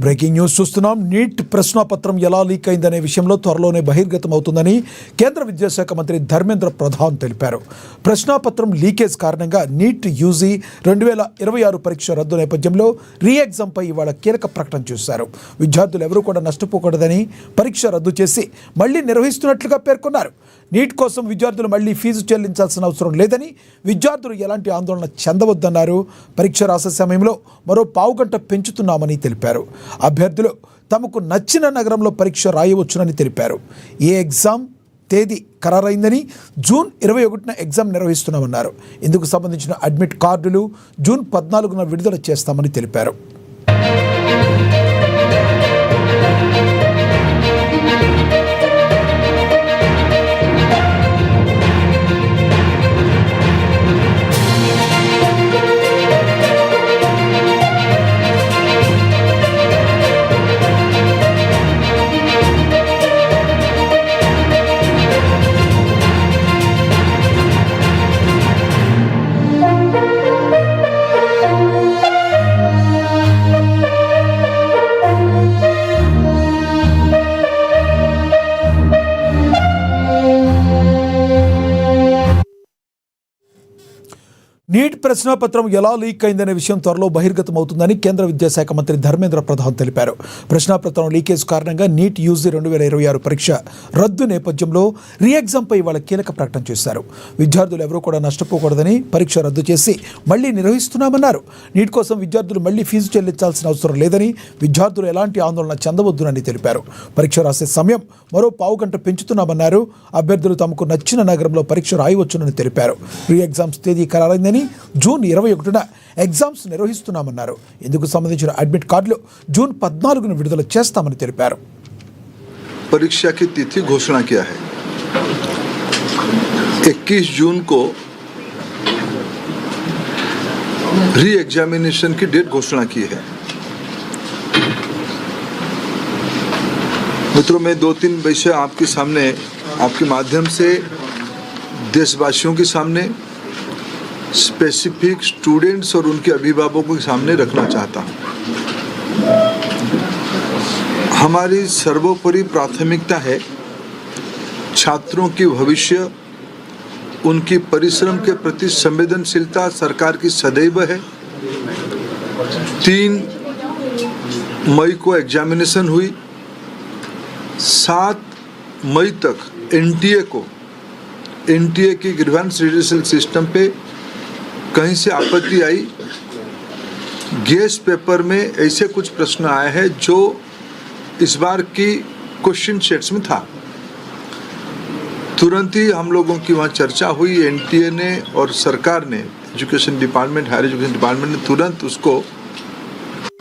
Breaking news చూస్తున్నాం. Neat ప్రశ్నాపత్రం ఎలా leak అయిందనే విషయంలో త్వరలోనే బహిర్గతం అవుతుందని కేంద్ర విద్యాశాఖ మంత్రి ధర్మేంద్ర ప్రధాన్ తెలిపారు. ప్రశ్నాపత్రం లీకేజ్ కారణంగా నీట్ యూజీ 2026 పరీక్ష రద్దు నేపథ్యంలో రీ ఎగ్జామ్పై ఇవాళ కీలక ప్రకటన చేశారు. విద్యార్థులు ఎవరూ కూడా నష్టపోకూడదని పరీక్ష రద్దు చేసి మళ్లీ నిర్వహిస్తున్నట్లుగా పేర్కొన్నారు. నీట్ కోసం విద్యార్థులు మళ్లీ ఫీజు చెల్లించాల్సిన అవసరం లేదని, విద్యార్థులు ఎలాంటి ఆందోళన చెందవద్దన్నారు. పరీక్ష రాసే సమయంలో మరో పావుగంట పెంచుతున్నామని తెలిపారు. అభ్యర్థులు తమకు నచ్చిన నగరంలో పరీక్ష రాయవచ్చునని తెలిపారు. ఏ ఎగ్జామ్ తేదీ ఖరారైందని, జూన్ 21న ఎగ్జామ్ నిర్వహిస్తున్నామన్నారు. ఇందుకు సంబంధించిన అడ్మిట్ కార్డులు జూన్ 14న విడుదల చేస్తామని తెలిపారు. నీట్ ప్రశ్నాపత్రం ఎలా లీక్ అయిందనే విషయం త్వరలో బహిర్గతం అవుతుందని కేంద్ర విద్యాశాఖ మంత్రి ధర్మేంద్ర ప్రధాన్ తెలిపారు. ప్రశ్నాపత్రం లీకేజ్ కారణంగా నీట్ యూజీ 2026 పరీక్ష రద్దు నేపథ్యంలో రీ ఎగ్జామ్పై ఇవాళ కీలక ప్రకటన చేశారు. విద్యార్థులు ఎవరూ కూడా నష్టపోకూడదని పరీక్ష రద్దు చేసి మళ్లీ నిర్వహిస్తున్నామన్నారు. నీట్ కోసం విద్యార్థులు మళ్లీ ఫీజు చెల్లించాల్సిన అవసరం లేదని, విద్యార్థులు ఎలాంటి ఆందోళన చెందవద్దునని తెలిపారు. పరీక్ష రాసే సమయం మరో పావుగంట పెంచుతున్నామన్నారు. అభ్యర్థులు తమకు నచ్చిన నగరంలో పరీక్ష రాయవచ్చునని తెలిపారు. రీ ఎగ్జామ్స్ తేదీ ఖరారైందని, జూన్ 21న ఎగ్జామ్స్ నిర్వహిస్తున్నామన్నారు. ఇందుకు సంబంధించిన అడ్మిట్ కార్డులు జూన్ 14న విడుదల చేస్తామని తెలిపారు. परीक्षा की तिथि घोषणा किया है. 21 जून को री एग्जामिनेशन की डेट घोषणा की है. मित्रों, मैं 2-3 विषय आपके सामने, आपके माध्यम से देशवासियों के सामने, स्पेसिफिक स्टूडेंट्स और उनके अभिभावकों के सामने रखना चाहता हूँ. हमारी सर्वोपरि प्राथमिकता है छात्रों की भविष्य, उनकी परिश्रम के प्रति संवेदनशीलता सरकार की सदैव है. 3 मई को एग्जामिनेशन हुई. 7 मई तक एनटीए की ग्रीवेंस रिड्यूसल सिस्टम पे कहीं से आपत्ति आई. गेस पेपर में ऐसे कुछ प्रश्न आए हैं जो इस बार की क्वेश्चन सेट्स में था. तुरंत ही हम लोगों की वहाँ चर्चा हुई. एनटीए ने और सरकार ने, education department, higher education department ने तुरंत उसको